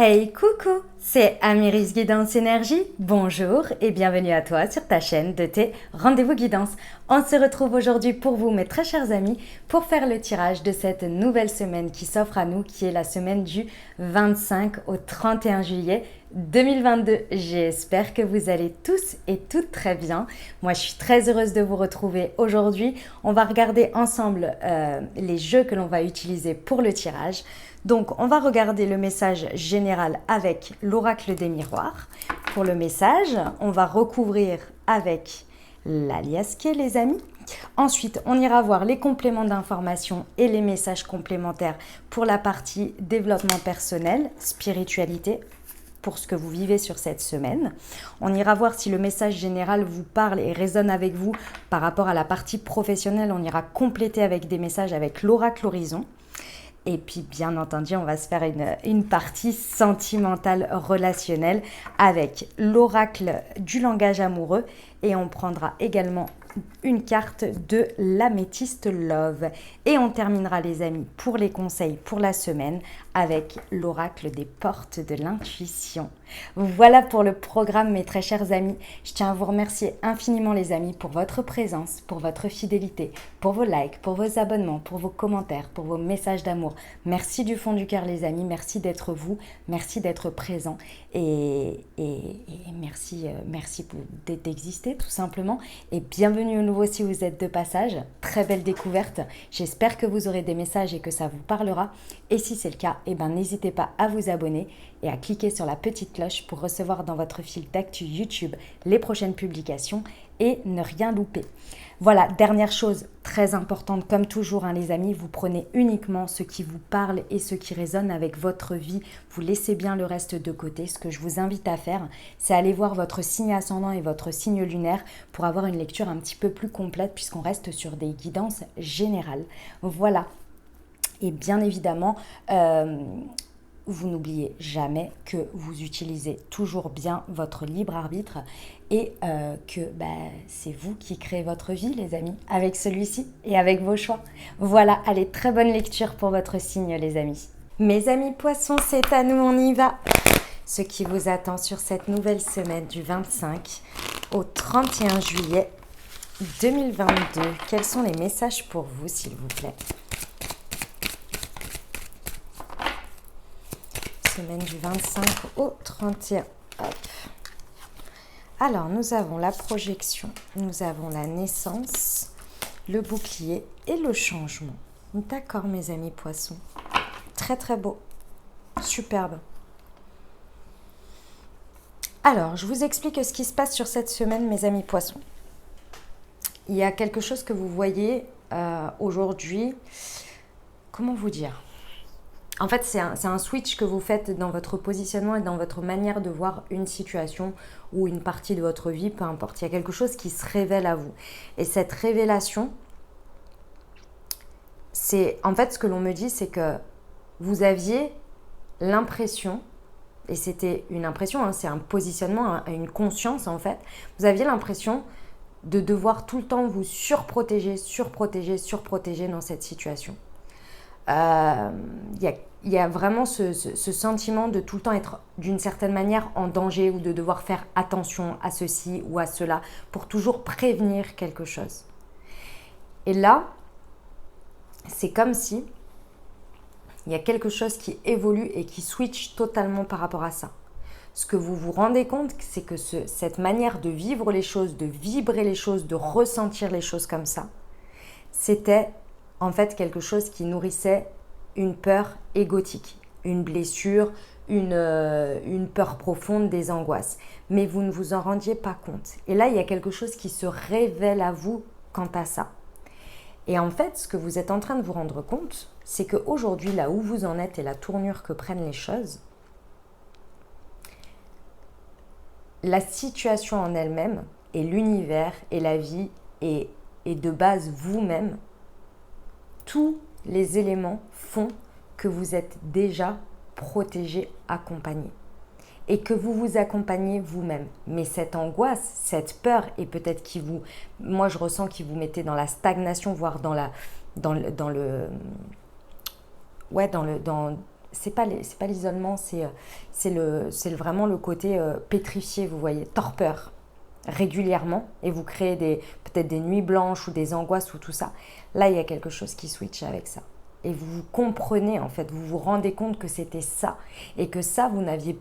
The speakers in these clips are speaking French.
Hey, coucou, c'est Amiris Guidance Énergie. Bonjour et bienvenue à toi sur ta chaîne de tes rendez-vous guidance. On se retrouve aujourd'hui pour vous, mes très chers amis, pour faire le tirage de cette nouvelle semaine qui s'offre à nous, qui est la semaine du 25 au 31 juillet 2022. J'espère que vous allez tous et toutes très bien. Moi, je suis très heureuse de vous retrouver aujourd'hui. On va regarder ensemble les jeux que l'on va utiliser pour le tirage. Donc, on va regarder le message général avec l'oracle des miroirs. Pour le message, on va recouvrir avec l'aliasqué, les amis. Ensuite, on ira voir les compléments d'information et les messages complémentaires pour la partie développement personnel, spiritualité, pour ce que vous vivez sur cette semaine. On ira voir si le message général vous parle et résonne avec vous par rapport à la partie professionnelle. On ira compléter avec des messages avec l'oracle horizon. Et puis, bien entendu, on va se faire une partie sentimentale relationnelle avec l'oracle du langage amoureux. Et on prendra également une carte de l'améthyste love. Et on terminera, les amis, pour les conseils pour la semaine avec l'oracle des portes de l'intuition. Voilà pour le programme, mes très chers amis. Je tiens à vous remercier infiniment, les amis, pour votre présence, pour votre fidélité, pour vos likes, pour vos abonnements, pour vos commentaires, pour vos messages d'amour. Merci du fond du cœur, les amis. Merci d'être vous. Merci d'être présent. Et merci d'exister, tout simplement. Et bienvenue au nouveau si vous êtes de passage. Très belle découverte. J'espère que vous aurez des messages et que ça vous parlera. Et si c'est le cas, n'hésitez pas à vous abonner et à cliquer sur la petite cloche pour recevoir dans votre fil d'actu YouTube les prochaines publications et ne rien louper. Voilà, dernière chose très importante, comme toujours, les amis, vous prenez uniquement ce qui vous parle et ce qui résonne avec votre vie. Vous laissez bien le reste de côté. Ce que je vous invite à faire, c'est aller voir votre signe ascendant et votre signe lunaire pour avoir une lecture un petit peu plus complète puisqu'on reste sur des guidances générales. Voilà. Et bien évidemment, vous n'oubliez jamais que vous utilisez toujours bien votre libre arbitre et que c'est vous qui créez votre vie, les amis, avec celui-ci et avec vos choix. Voilà, allez, très bonne lecture pour votre signe, les amis. Mes amis poissons, c'est à nous, on y va. Ce qui vous attend sur cette nouvelle semaine du 25 au 31 juillet 2022. Quels sont les messages pour vous, s'il vous plaît ? Semaine du 25 au 31. Hop. Alors, nous avons la projection, nous avons la naissance, le bouclier et le changement. D'accord, mes amis poissons. Très, très beau. Superbe. Alors, je vous explique ce qui se passe sur cette semaine, mes amis poissons. Il y a quelque chose que vous voyez aujourd'hui. Comment vous dire ? En fait, c'est un switch que vous faites dans votre positionnement et dans votre manière de voir une situation ou une partie de votre vie, peu importe. Il y a quelque chose qui se révèle à vous. Et cette révélation, c'est en fait ce que l'on me dit, c'est que vous aviez l'impression, et c'était une impression, c'est un positionnement, une conscience en fait, vous aviez l'impression de devoir tout le temps vous surprotéger dans cette situation. Il y a vraiment ce sentiment de tout le temps être d'une certaine manière en danger ou de devoir faire attention à ceci ou à cela pour toujours prévenir quelque chose. Et là, c'est comme si il y a quelque chose qui évolue et qui switch totalement par rapport à ça. Ce que vous vous rendez compte, c'est que cette manière de vivre les choses, de vibrer les choses, de ressentir les choses comme ça, c'était en fait quelque chose qui nourrissait une peur égotique, une blessure, une peur profonde, des angoisses. Mais vous ne vous en rendiez pas compte. Et là, il y a quelque chose qui se révèle à vous quant à ça. Et en fait, ce que vous êtes en train de vous rendre compte, c'est qu'aujourd'hui, là où vous en êtes et la tournure que prennent les choses, la situation en elle-même et l'univers et la vie et de base vous-même, tous les éléments font que vous êtes déjà protégé, accompagné. Et que vous vous accompagnez vous-même. Mais cette angoisse, cette peur, et peut-être moi je ressens qu'il vous mettez dans la stagnation, voire c'est pas l'isolement, c'est vraiment le côté pétrifié, vous voyez, torpeur régulièrement, et vous créez peut-être des nuits blanches ou des angoisses ou tout ça. Là, il y a quelque chose qui switch avec ça. Et vous comprenez, en fait, vous vous rendez compte que c'était ça. Et que ça, vous n'avez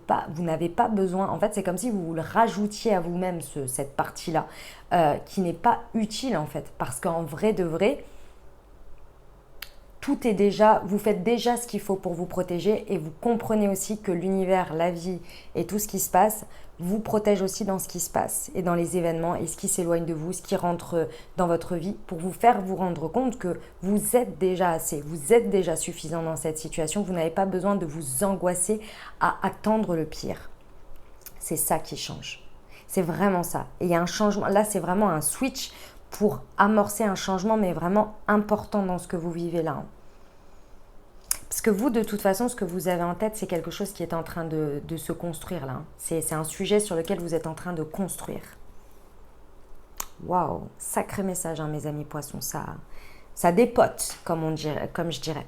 pas besoin. En fait, c'est comme si vous le rajoutiez à vous-même, cette partie-là, qui n'est pas utile, en fait. Parce qu'en vrai de vrai, tout est déjà, vous faites déjà ce qu'il faut pour vous protéger, et vous comprenez aussi que l'univers, la vie et tout ce qui se passe vous protège aussi dans ce qui se passe et dans les événements et ce qui s'éloigne de vous, ce qui rentre dans votre vie, pour vous faire vous rendre compte que vous êtes déjà assez, vous êtes déjà suffisant dans cette situation, vous n'avez pas besoin de vous angoisser à attendre le pire. C'est ça qui change. C'est vraiment ça. Et il y a un changement, là c'est vraiment un switch pour amorcer un changement, mais vraiment important dans ce que vous vivez là. Parce que vous, de toute façon, ce que vous avez en tête, c'est quelque chose qui est en train de se construire là. C'est un sujet sur lequel vous êtes en train de construire. Waouh, sacré message, hein, mes amis poissons. Ça dépote, comme je dirais.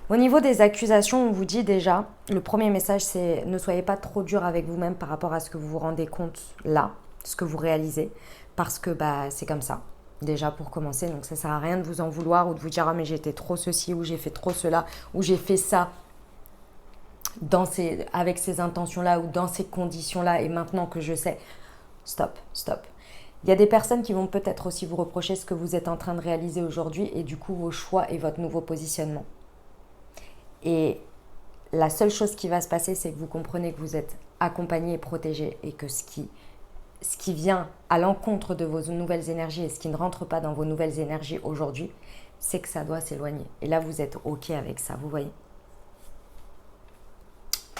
Au niveau des accusations, on vous dit déjà, le premier message, c'est ne soyez pas trop dur avec vous-même par rapport à ce que vous vous rendez compte là, ce que vous réalisez, parce que c'est comme ça. Déjà pour commencer, donc ça sert à rien de vous en vouloir ou de vous dire ah mais j'ai été trop ceci ou j'ai fait trop cela ou j'ai fait ça avec ces intentions-là ou dans ces conditions-là et maintenant que je sais, stop. Il y a des personnes qui vont peut-être aussi vous reprocher ce que vous êtes en train de réaliser aujourd'hui et du coup vos choix et votre nouveau positionnement. Et la seule chose qui va se passer, c'est que vous comprenez que vous êtes accompagné et protégé et que ce qui vient à l'encontre de vos nouvelles énergies et ce qui ne rentre pas dans vos nouvelles énergies aujourd'hui, c'est que ça doit s'éloigner. Et là, vous êtes OK avec ça, vous voyez?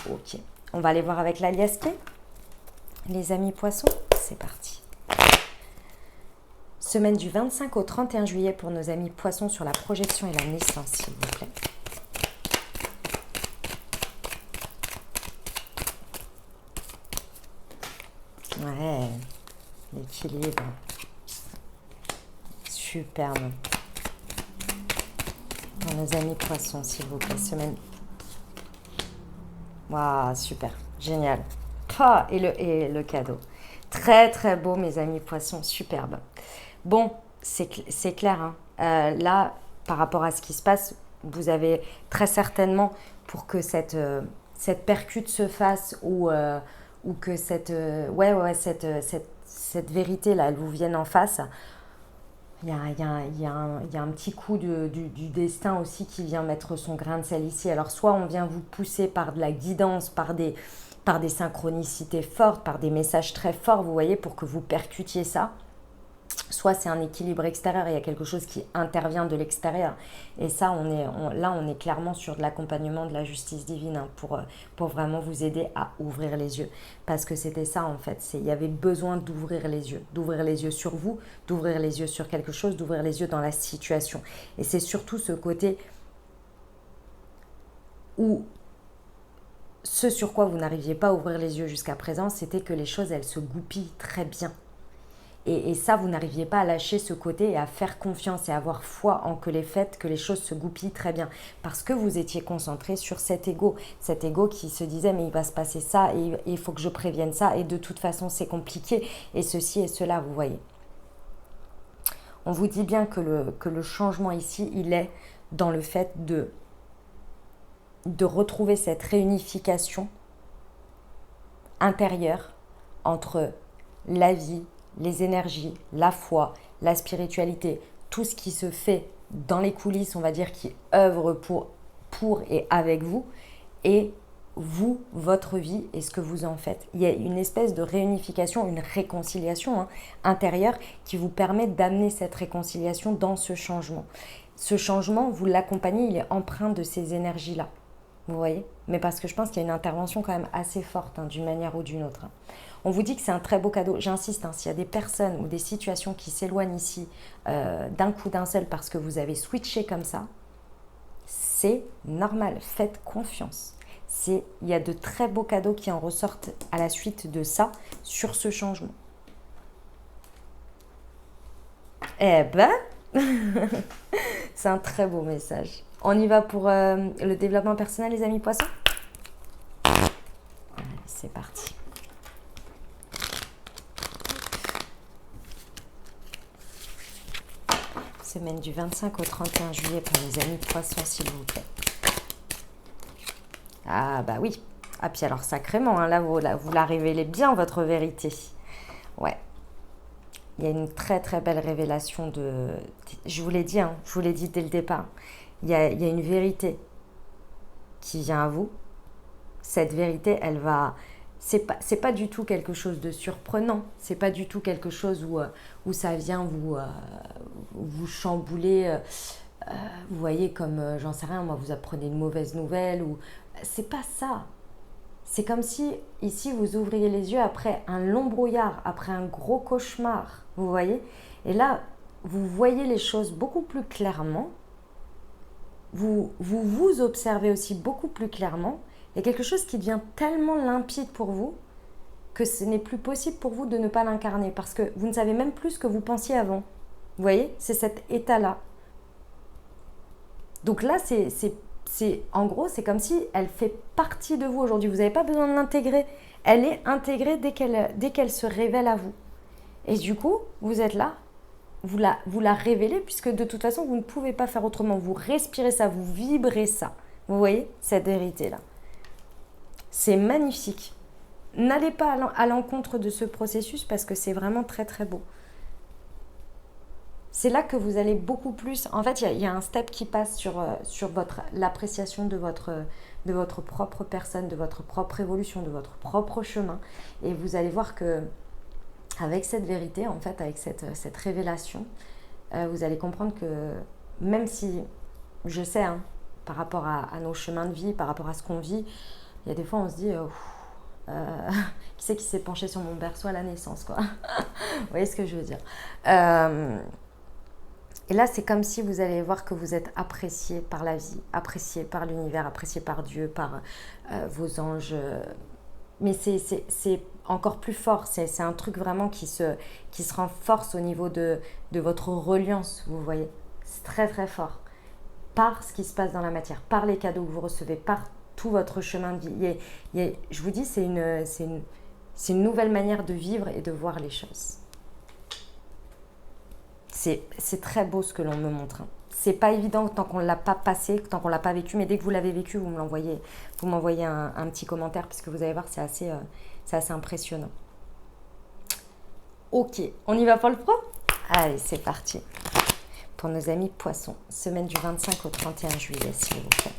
OK. On va aller voir avec l'alias clé. Les amis poissons, c'est parti. Semaine du 25 au 31 juillet pour nos amis poissons sur la projection et la naissance, s'il vous plaît. Ouais, l'équilibre. Superbe. Pour nos amis poissons, s'il vous plaît, semaine. Waouh, super, génial. Et le cadeau. Très, très beau, mes amis poissons, superbe. Bon, c'est clair, hein. Là, par rapport à ce qui se passe, vous avez très certainement, pour que cette percute se fasse ou que cette vérité-là, elle vous vienne en face, il y a un petit coup du destin aussi qui vient mettre son grain de sel ici. Alors, soit on vient vous pousser par de la guidance, par des synchronicités fortes, par des messages très forts, vous voyez, pour que vous percutiez ça. Soit c'est un équilibre extérieur, il y a quelque chose qui intervient de l'extérieur. Et ça, on est clairement sur de l'accompagnement de la justice divine, hein, pour vraiment vous aider à ouvrir les yeux. Parce que c'était ça en fait, il y avait besoin d'ouvrir les yeux sur vous, d'ouvrir les yeux sur quelque chose, d'ouvrir les yeux dans la situation. Et c'est surtout ce côté où ce sur quoi vous n'arriviez pas à ouvrir les yeux jusqu'à présent, c'était que les choses, elles se goupillent très bien. Et ça, vous n'arriviez pas à lâcher ce côté et à faire confiance et à avoir foi en que les choses se goupillent très bien. Parce que vous étiez concentré sur cet ego qui se disait mais il va se passer ça et il faut que je prévienne ça et de toute façon c'est compliqué et ceci et cela, vous voyez. On vous dit bien que le changement ici, il est dans le fait de retrouver cette réunification intérieure entre la vie, les énergies, la foi, la spiritualité, tout ce qui se fait dans les coulisses, on va dire, qui œuvre pour et avec vous, et vous, votre vie et ce que vous en faites. Il y a une espèce de réunification, une réconciliation intérieure qui vous permet d'amener cette réconciliation dans ce changement. Ce changement, vous l'accompagnez, il est empreint de ces énergies-là. Vous voyez? Mais parce que je pense qu'il y a une intervention quand même assez forte, d'une manière ou d'une autre. On vous dit que c'est un très beau cadeau. J'insiste, s'il y a des personnes ou des situations qui s'éloignent ici d'un coup d'un seul parce que vous avez switché comme ça, c'est normal. Faites confiance. Il y a de très beaux cadeaux qui en ressortent à la suite de ça, sur ce changement. Eh ben, c'est un très beau message. On y va pour le développement personnel, les amis poissons. Allez, c'est parti. Semaine du 25 au 31 juillet pour les amis poissons, s'il vous plaît. Ah bah oui. Ah puis alors sacrément, hein, là vous la révélez bien, votre vérité. Ouais. Il y a une très très belle révélation de... Je vous l'ai dit, hein, je vous l'ai dit dès le départ. Il y a une vérité qui vient à vous. Cette vérité, elle va... C'est pas du tout quelque chose de surprenant. C'est pas du tout quelque chose où ça vient vous chambouler. Vous voyez, comme, j'en sais rien, moi, vous apprenez une mauvaise nouvelle. C'est pas ça. C'est comme si, ici, vous ouvriez les yeux après un long brouillard, après un gros cauchemar. Vous voyez? Et là, vous voyez les choses beaucoup plus clairement. Vous observez aussi beaucoup plus clairement. Il y a quelque chose qui devient tellement limpide pour vous que ce n'est plus possible pour vous de ne pas l'incarner parce que vous ne savez même plus ce que vous pensiez avant. Vous voyez? C'est cet état-là. Donc là, en gros, c'est comme si elle fait partie de vous aujourd'hui. Vous n'avez pas besoin de l'intégrer. Elle est intégrée dès qu'elle se révèle à vous. Et du coup, vous êtes là, vous la révélez puisque de toute façon, vous ne pouvez pas faire autrement. Vous respirez ça, vous vibrez ça. Vous voyez cette vérité-là. C'est magnifique. N'allez pas à l'encontre de ce processus parce que c'est vraiment très très beau. C'est là que vous allez beaucoup plus... En fait, il y a un step qui passe sur l'appréciation de votre propre personne, de votre propre évolution, de votre propre chemin. Et vous allez voir que avec cette vérité, en fait, avec cette révélation, vous allez comprendre que même si, je sais, hein, par rapport à nos chemins de vie, par rapport à ce qu'on vit, il y a des fois on se dit qui c'est qui s'est penché sur mon berceau à la naissance, quoi. Vous voyez ce que je veux dire. Et là, c'est comme si vous allez voir que vous êtes apprécié par la vie, apprécié par l'univers, apprécié par Dieu, par vos anges. Mais c'est encore plus fort. C'est un truc vraiment qui se renforce au niveau de votre reliance, vous voyez. C'est très très fort. Par ce qui se passe dans la matière, par les cadeaux que vous recevez, par tout votre chemin de vie. Je vous dis, c'est une nouvelle manière de vivre et de voir les choses. C'est très beau ce que l'on me montre. Hein. C'est pas évident tant qu'on ne l'a pas passé, tant qu'on ne l'a pas vécu, mais dès que vous l'avez vécu, vous m'envoyez un petit commentaire, puisque vous allez voir, c'est assez impressionnant. Ok, on y va pour le pro? Allez, c'est parti. Pour nos amis poissons, semaine du 25 au 31 juillet, s'il vous plaît.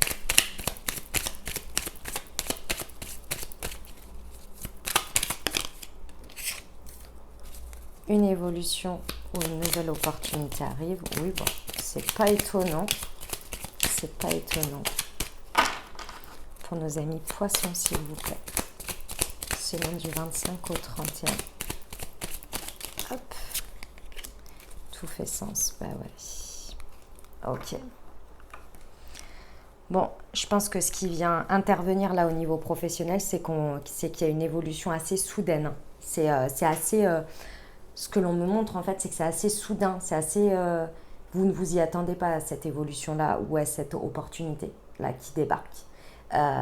Une évolution ou une nouvelle opportunité arrive. Oui, bon, c'est pas étonnant. C'est pas étonnant. Pour nos amis poissons, s'il vous plaît. Semaine du 25 au 31. Hop. Tout fait sens. Bah ouais. Ok. Bon, je pense que ce qui vient intervenir là au niveau professionnel, c'est qu'il y a une évolution assez soudaine. C'est assez... ce que l'on me montre, en fait, c'est que c'est assez soudain. C'est assez... vous ne vous y attendez pas à cette évolution-là ou à cette opportunité-là qui débarque.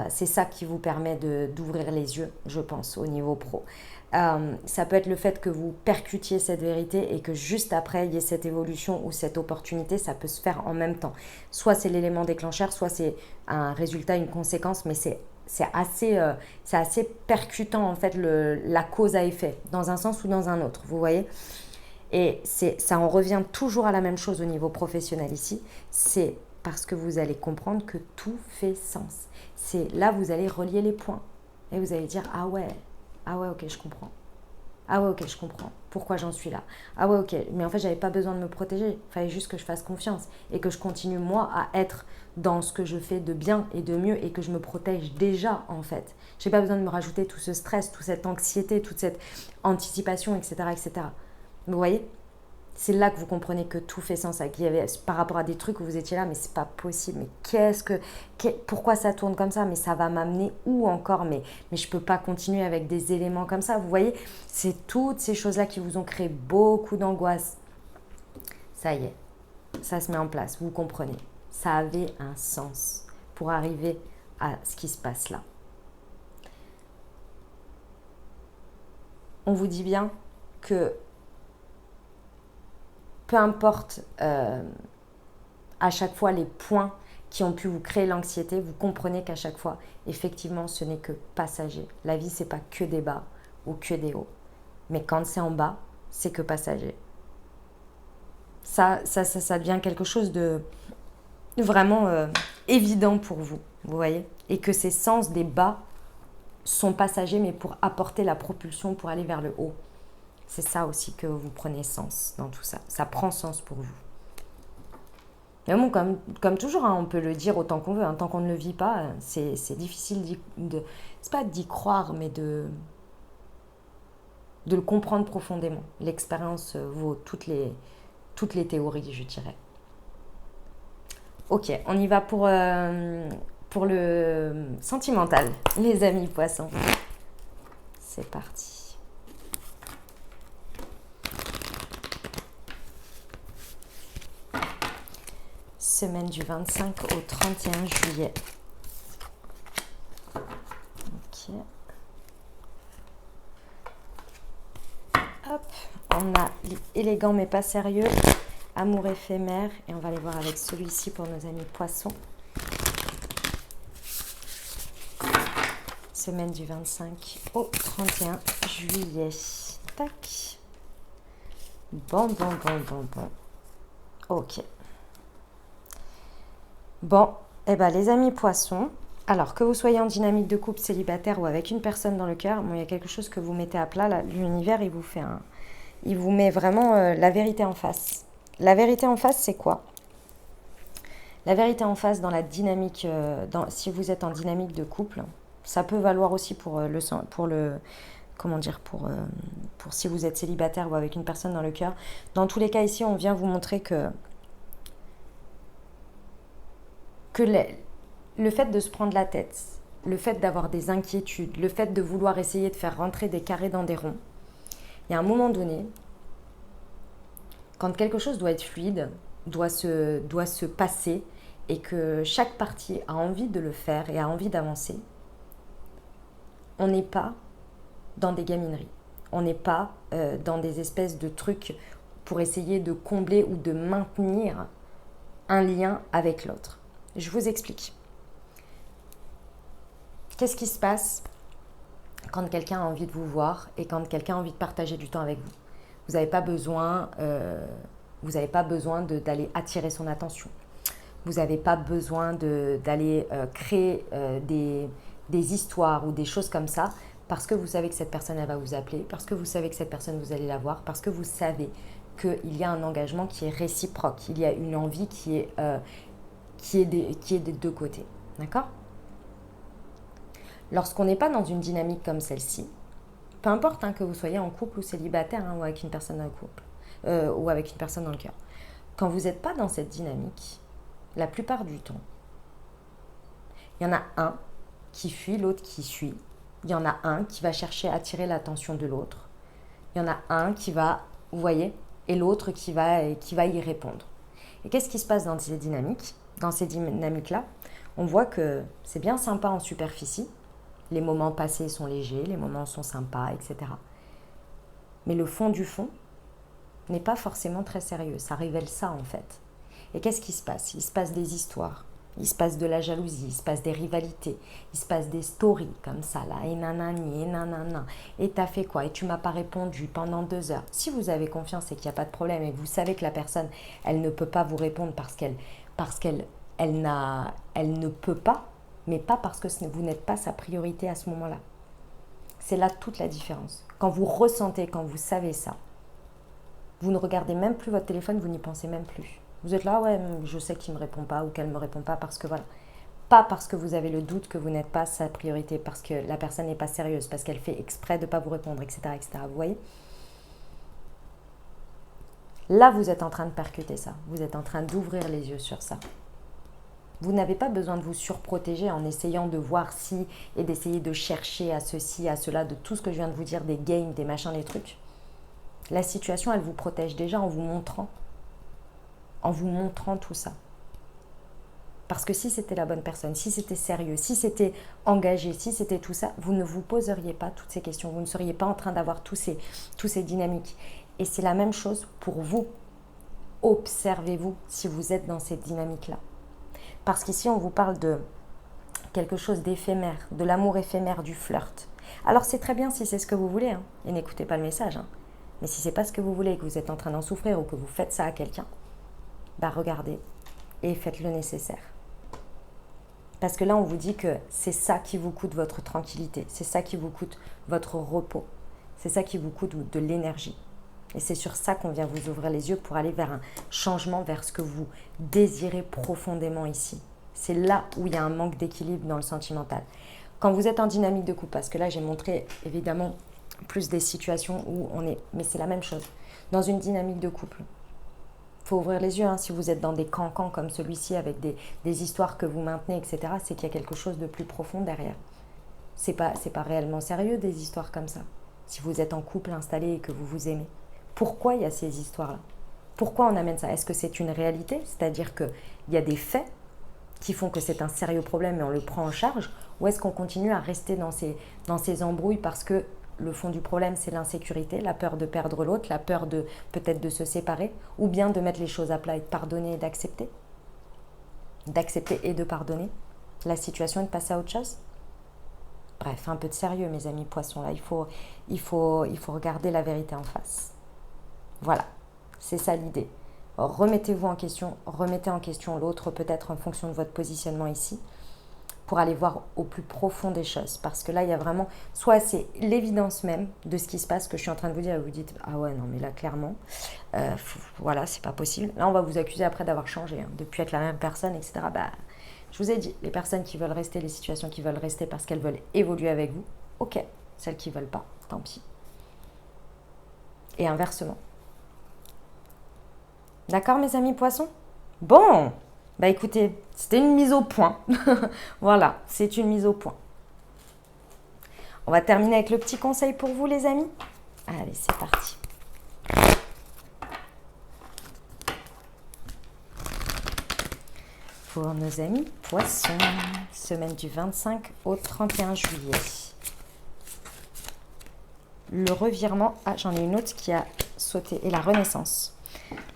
C'est ça qui vous permet d'ouvrir les yeux, je pense, au niveau pro. Ça peut être le fait que vous percutiez cette vérité et que juste après, il y ait cette évolution ou cette opportunité, ça peut se faire en même temps. Soit c'est l'élément déclencheur, soit c'est un résultat, une conséquence, mais c'est assez percutant, en fait, la cause à effet, dans un sens ou dans un autre, vous voyez. Et ça en revient toujours à la même chose au niveau professionnel ici, c'est parce que vous allez comprendre que tout fait sens. C'est là, vous allez relier les points et vous allez dire « Ah ouais, ok, je comprends. Ah ouais, ok, je comprends. Pourquoi j'en suis là? Ah ouais, ok, mais en fait, j'avais pas besoin de me protéger. Il fallait juste que je fasse confiance et que je continue, moi, à être dans ce que je fais de bien et de mieux et que je me protège déjà, en fait. J'ai pas besoin de me rajouter tout ce stress, toute cette anxiété, toute cette anticipation, etc., etc. Vous voyez? C'est là que vous comprenez que tout fait sens. Par rapport à des trucs où vous étiez là, mais c'est pas possible. Mais pourquoi ça tourne comme ça? Mais ça va m'amener où encore? Mais je peux pas continuer avec des éléments comme ça. Vous voyez, c'est toutes ces choses-là qui vous ont créé beaucoup d'angoisse. Ça y est, ça se met en place. Vous comprenez. Ça avait un sens pour arriver à ce qui se passe là. On vous dit bien que peu importe à chaque fois les points qui ont pu vous créer l'anxiété, vous comprenez qu'à chaque fois, effectivement, ce n'est que passager. La vie, c'est pas que des bas ou que des hauts. Mais quand c'est en bas, c'est que passager. Ça devient quelque chose de vraiment évident pour vous, vous voyez. Et que ces sens des bas sont passagers, mais pour apporter la propulsion pour aller vers le haut. C'est ça aussi que vous prenez sens dans tout ça. Ça prend sens pour vous. Mais bon, comme toujours, hein, on peut le dire autant qu'on veut. Hein, tant qu'on ne le vit pas, c'est difficile c'est pas d'y croire, mais de le comprendre profondément. L'expérience vaut toutes les théories, je dirais. Ok, on y va pour le sentimental, les amis poissons. C'est parti. Semaine du 25 au 31 juillet. Ok. Hop, on a élégant mais pas sérieux, amour éphémère, et on va aller voir avec celui-ci pour nos amis poissons. Semaine du 25 au 31 juillet. Tac. Bon. Ok. Bon, eh ben les amis poissons, alors que vous soyez en dynamique de couple célibataire ou avec une personne dans le cœur, bon, il y a quelque chose que vous mettez à plat, là, l'univers, il vous met vraiment la vérité en face. La vérité en face, c'est quoi? La vérité en face dans la dynamique, si vous êtes en dynamique de couple, ça peut valoir aussi pour si vous êtes célibataire ou avec une personne dans le cœur. Dans tous les cas, ici, on vient vous montrer que le fait de se prendre la tête, le fait d'avoir des inquiétudes, le fait de vouloir essayer de faire rentrer des carrés dans des ronds, il y a un moment donné, quand quelque chose doit être fluide, doit se passer, et que chaque partie a envie de le faire et a envie d'avancer, on n'est pas dans des gamineries. On n'est pas dans des espèces de trucs pour essayer de combler ou de maintenir un lien avec l'autre. Je vous explique. Qu'est-ce qui se passe quand quelqu'un a envie de vous voir et quand quelqu'un a envie de partager du temps avec vous? Vous n'avez pas besoin, d'aller attirer son attention. Vous n'avez pas besoin d'aller créer des histoires ou des choses comme ça, parce que vous savez que cette personne, elle va vous appeler, parce que vous savez que cette personne, vous allez la voir, parce que vous savez qu'il y a un engagement qui est réciproque, il y a une envie qui est des deux côtés. D'accord? Lorsqu'on n'est pas dans une dynamique comme celle-ci, peu importe que vous soyez en couple ou célibataire ou avec une personne dans le couple, ou avec une personne dans le cœur, quand vous n'êtes pas dans cette dynamique, la plupart du temps, il y en a un qui fuit, l'autre qui suit. Il y en a un qui va chercher à attirer l'attention de l'autre. Il y en a un qui va, vous voyez, et l'autre qui va y répondre. Et qu'est-ce qui se passe dans ces dynamiques? Dans ces dynamiques-là, on voit que c'est bien sympa en superficie. Les moments passés sont légers, les moments sont sympas, etc. Mais le fond du fond n'est pas forcément très sérieux. Ça révèle ça, en fait. Et qu'est-ce qui se passe? Il se passe des histoires. Il se passe de la jalousie, il se passe des rivalités, il se passe des stories comme ça là, et nanani, et nanana, et t'as fait quoi, et tu m'as pas répondu pendant 2 heures. Si vous avez confiance et qu'il n'y a pas de problème, et que vous savez que la personne, elle ne peut pas vous répondre parce qu'elle ne peut pas, mais pas parce que vous n'êtes pas sa priorité à ce moment-là. C'est là toute la différence. Quand vous ressentez, quand vous savez ça, vous ne regardez même plus votre téléphone, vous n'y pensez même plus. Vous êtes là, ouais, je sais qu'il ne me répond pas ou qu'elle ne me répond pas parce que voilà. Pas parce que vous avez le doute que vous n'êtes pas sa priorité, parce que la personne n'est pas sérieuse, parce qu'elle fait exprès de ne pas vous répondre, etc., etc. Vous voyez? Là, vous êtes en train de percuter ça. Vous êtes en train d'ouvrir les yeux sur ça. Vous n'avez pas besoin de vous surprotéger en essayant de voir si et d'essayer de chercher à ceci, à cela, de tout ce que je viens de vous dire, des games, des machins, des trucs. La situation, elle vous protège déjà en vous montrant tout ça. Parce que si c'était la bonne personne, si c'était sérieux, si c'était engagé, si c'était tout ça, vous ne vous poseriez pas toutes ces questions. Vous ne seriez pas en train d'avoir tous ces dynamiques. Et c'est la même chose pour vous. Observez-vous si vous êtes dans cette dynamique-là. Parce qu'ici, on vous parle de quelque chose d'éphémère, de l'amour éphémère, du flirt. Alors c'est très bien si c'est ce que vous voulez, hein, et n'écoutez pas le message. Hein. Mais si c'est pas ce que vous voulez et que vous êtes en train d'en souffrir ou que vous faites ça à quelqu'un, bah regardez et faites le nécessaire. Parce que là, on vous dit que c'est ça qui vous coûte votre tranquillité, c'est ça qui vous coûte votre repos, c'est ça qui vous coûte de l'énergie. Et c'est sur ça qu'on vient vous ouvrir les yeux pour aller vers un changement, vers ce que vous désirez profondément ici. C'est là où il y a un manque d'équilibre dans le sentimental. Quand vous êtes en dynamique de couple, parce que là, j'ai montré évidemment plus des situations où on est... Mais c'est la même chose. Dans une dynamique de couple, il faut ouvrir les yeux, hein, si vous êtes dans des cancans comme celui-ci avec des histoires que vous maintenez, etc., c'est qu'il y a quelque chose de plus profond derrière. C'est pas réellement sérieux des histoires comme ça. Si vous êtes en couple installé et que vous vous aimez, pourquoi il y a ces histoires-là? Pourquoi on amène ça? Est-ce que c'est une réalité? C'est-à-dire qu'il y a des faits qui font que c'est un sérieux problème et on le prend en charge? Ou est-ce qu'on continue à rester dans ces embrouilles parce que le fond du problème, c'est l'insécurité, la peur de perdre l'autre, la peur de peut-être de se séparer, ou bien de mettre les choses à plat et de pardonner et d'accepter et de pardonner la situation et de passer à autre chose. Bref, un peu de sérieux, mes amis poissons. Là, il faut regarder la vérité en face. Voilà, c'est ça l'idée. Remettez-vous en question, remettez en question l'autre, peut-être en fonction de votre positionnement ici, pour aller voir au plus profond des choses. Parce que là, il y a vraiment, soit c'est l'évidence même de ce qui se passe que je suis en train de vous dire, et vous dites, ah ouais, non, mais là, clairement, voilà, c'est pas possible. Là, on va vous accuser après d'avoir changé, hein, de plus être la même personne, etc. Bah, je vous ai dit, les personnes qui veulent rester, les situations qui veulent rester parce qu'elles veulent évoluer avec vous, ok. Celles qui veulent pas, tant pis. Et inversement. D'accord, mes amis poissons? Bon, bah écoutez, c'était une mise au point. Voilà, c'est une mise au point. On va terminer avec le petit conseil pour vous, les amis. Allez, c'est parti. Pour nos amis poissons, semaine du 25 au 31 juillet. Le revirement, ah j'en ai une autre qui a sauté, et la renaissance.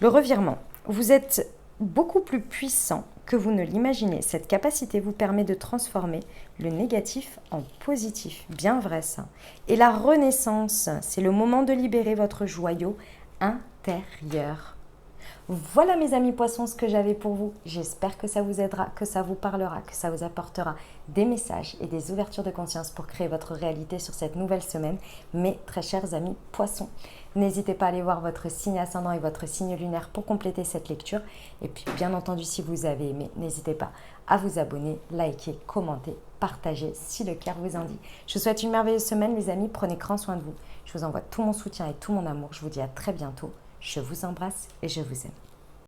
Le revirement, vous êtes beaucoup plus puissant que vous ne l'imaginez. Cette capacité vous permet de transformer le négatif en positif. Bien vrai ça. Et la renaissance, c'est le moment de libérer votre joyau intérieur. Voilà mes amis poissons ce que j'avais pour vous. J'espère que ça vous aidera, que ça vous parlera, que ça vous apportera des messages et des ouvertures de conscience pour créer votre réalité sur cette nouvelle semaine. Mes très chers amis poissons, n'hésitez pas à aller voir votre signe ascendant et votre signe lunaire pour compléter cette lecture. Et puis bien entendu, si vous avez aimé, n'hésitez pas à vous abonner, liker, commenter, partager si le cœur vous en dit. Je vous souhaite une merveilleuse semaine les amis, prenez grand soin de vous. Je vous envoie tout mon soutien et tout mon amour. Je vous dis à très bientôt. Je vous embrasse et je vous aime.